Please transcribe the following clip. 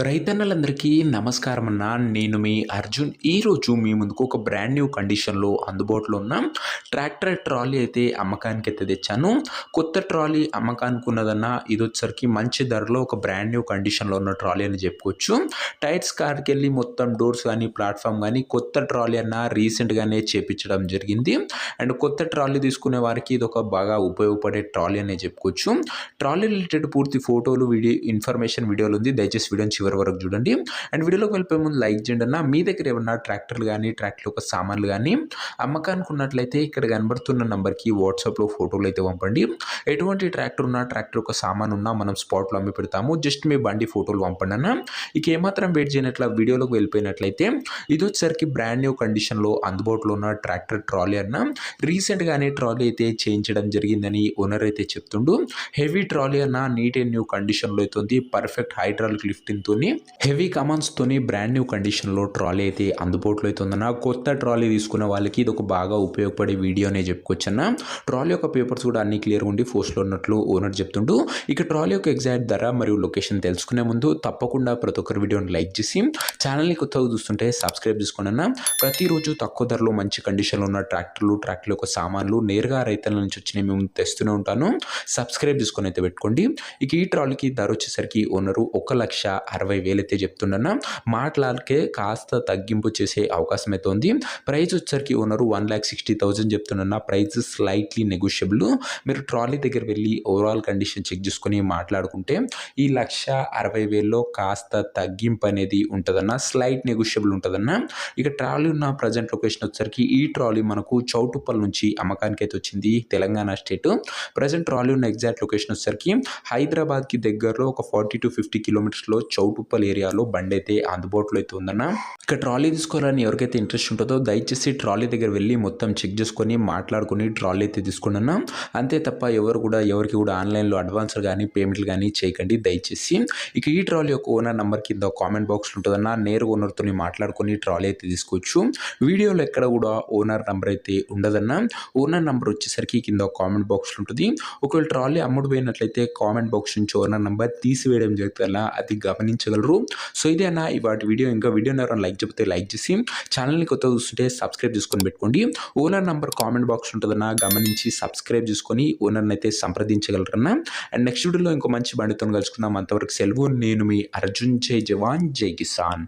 రైతన్నలందరికీ నమస్కారం అన్న. నేను మీ అర్జున్. ఈరోజు మీ ముందుకు ఒక బ్రాండ్ న్యూ కండిషన్‌లో అందుబాటులో ఉన్న ట్రాక్టర్ ట్రాలీ అయితే అమ్మకానికైతే తెచ్చాను. కొత్త ట్రాలీ అమ్మకానికి ఉన్నదన్న. ఇదొచ్చేసరికి మంచి ధరలో ఒక బ్రాండ్ న్యూ కండిషన్‌లో ఉన్న ట్రాలీ అని చెప్పుకోవచ్చు. టైర్స్ కాడికెళ్ళి మొత్తం డోర్స్ గానీ, ప్లాట్‌ఫార్మ్ గానీ కొత్త ట్రాలీ అన్న రీసెంట్‌గానే చేపించడం జరిగింది. అండ్ కొత్త ట్రాలీ తీసుకునే వారికి ఇదొక బాగా ఉపయోగపడే ట్రాలీ అనే చెప్పుకోవచ్చు. ట్రాలీ రిలేటెడ్ పూర్తి ఫోటోలు, ఇన్ఫర్మేషన్ వీడియోలో ఉంది. దయచేసి వీడియోని చివరి వరకు చూడండి. అండ్ వీడియోలోకి వెళ్ళిపోయే ముందు లైక్ చేయండి అన్న. మీ దగ్గర ఏమన్నా ట్రాక్టర్లు కానీ, ట్రాక్టర్ యొక్క సామాన్లు కానీ అమ్మకానికి ఉన్నట్లయితే ఇక్కడ కనబడుతున్న నంబర్కి వాట్సాప్లో ఫోటోలు అయితే పంపండి. ఎటువంటి ట్రాక్టర్ ఉన్నా, ట్రాక్టర్ యొక్క సామాన్ ఉన్నా మనం స్పాట్లో అమ్మి పెడతాము. జస్ట్ మీ బండి ఫోటోలు పంపండి అన్న. ఇక ఏమాత్రం వెయిట్ చేయనట్ల వీడియోలోకి వెళ్ళిపోయినట్లయితే ఇది వచ్చేసరికి బ్రాండ్ న్యూ కండిషన్లో అందుబాటులో ఉన్న ట్రాక్టర్ ట్రాలీ అన్న. రీసెంట్గానే ట్రాలీ అయితే చేయించడం జరిగిందని ఓనర్ అయితే చెప్తుండు. హెవీ ట్రాలీ అన్న, నీట్ అండ్ న్యూ కండిషన్లో అయితే ఉంది. పర్ఫెక్ట్ హైడ్రాలిక్ లిఫ్టింగ్తోని, హెవీ కమాండ్స్తోని బ్రాండ్ న్యూ కండిషన్లో ట్రాలీ అయితే అందుబాటులో అయితే ఉందన్న. కొత్త ట్రాలీ తీసుకున్న వాళ్ళకి ఇది ఒక బాగా ఉపయోగపడే వీడియో అనే చెప్పుకోవచ్చన్న. ట్రాలీ యొక్క పేపర్స్ కూడా అన్ని క్లియర్గా ఉండి పోస్ట్లో ఉన్నట్లు ఓనర్ చెప్తుండు. ఇక ట్రాలీ యొక్క ఎగ్జాక్ట్ ధర మరియు లొకేషన్ తెలుసుకునే ముందు తప్పకుండా ప్రతి ఒక్కరి వీడియోని లైక్ చేసి ఛానల్ని కొత్తగా చూస్తుంటే సబ్స్క్రైబ్ చేసుకోండి అన్న. ప్రతిరోజు తక్కువ ధరలో మంచి కండిషన్లో ఉన్న ట్రాక్టర్ల యొక్క సామాన్లు నేరుగా రైతుల నుంచి వచ్చినవి మేము తెస్తూనే ఉంటాను. సబ్స్క్రైబ్ చేసుకొని అయితే పెట్టుకోండి. ఇక ఈ ట్రాలీకి ధర వచ్చేసరికి ఓనరు 1,60,000 అయితే చెప్తుండన్న. మాటలాడికే కాస్త తగ్గింపు చేసే అవకాశం అయితే ఉంది. ప్రైస్ వచ్చేసరికి ఓనరు 1,60,000 చెప్తుండన్న. Price slightly negotiable. మీరు ట్రాలీ దగ్గర వెళ్ళి ఓవరాల్ కండిషన్ చెక్ చేసుకొని మాట్లాడుకుంటే ఈ 1,60,000లో కాస్త తగ్గింపు అనేది ఉంటుందన్న. స్లైట్ నెగోషియబుల్ ఉంటుందన్న. ఇక ట్రాలీ ఉన్న ప్రజెంట్ లొకేషన్ వచ్చేసరికి ఈ ట్రాలీ మనకు చౌటుప్పల్ నుంచి అమ్మకానికి అయితే వచ్చింది, తెలంగాణ స్టేట్. ప్రజెంట్ ట్రాలీ ఉన్న ఎగ్జాక్ట్ లొకేషన్ వచ్చేసరికి హైదరాబాద్కి దగ్గరలో ఒక 40 to 50 కిలోమీటర్స్లో చౌటుప్పల్ ఏరియాలో బండి అయితే అందుబాటులో అయితే ఉందన్న. ఇక ట్రాలీ తీసుకోవాలని ఎవరికైతే ఇంట్రెస్ట్ ఉంటుందో దయచేసి ట్రాలీ దగ్గర వెళ్ళి మొత్తం చెక్ చేసుకొని మాట్లాడుకుని ట్రాలీ అయితే తీసుకోండి అన్న. అంతే తప్ప ఎవరికి కూడా ఆన్లైన్లో అడ్వాన్స్ కానీ పేమెంట్లు కానీ చేయకండి దయచేసి. ఇక ఈ ట్రాలీ యొక్క ఓనర్ నెంబర్ కింద కామెంట్ బాక్స్లో ఉంటుందన్న. నేరుగా ఓనర్తో మాట్లాడుకొని ట్రాలీ అయితే తీసుకోవచ్చు. వీడియోలో ఎక్కడ కూడా ఓనర్ నెంబర్ అయితే ఉండదన్న. ఓనర్ నెంబర్ వచ్చేసరికి కింద కామెంట్ బాక్స్లో ఉంటుంది. ఒకవేళ ట్రాలీ అమ్ముడు పోయినట్లయితే కామెంట్ బాక్స్ నుంచి ఓనర్ నెంబర్ తీసివేయడం జరుగుతుందన్న. అది గమనించగలరు. సో ఇదే అన్న ఇవాటి వీడియో. ఇంకా వీడియోని ఎవరైనా లైక్ చెప్తే లైక్ చేసి ఛానల్ని కొత్తగా చూస్తుంటే సబ్స్క్రైబ్ చేసుకొని పెట్టుకోండి. ఓనర్ నెంబర్ కామెంట్ బాక్స్ ఉంటుందన్న. గమనించి సబ్స్క్రైబ్ చేసుకొని ఓనర్ని అయితే సంప్రదించగలరన్న. అండ్ నెక్స్ట్ వీడియోలో ఇంకో మంచి బండితో కలుసుకుందాం. అంతవరకు సెలవు. నేను మీ అర్జున్. జై జవాన్ జై కిసాన్.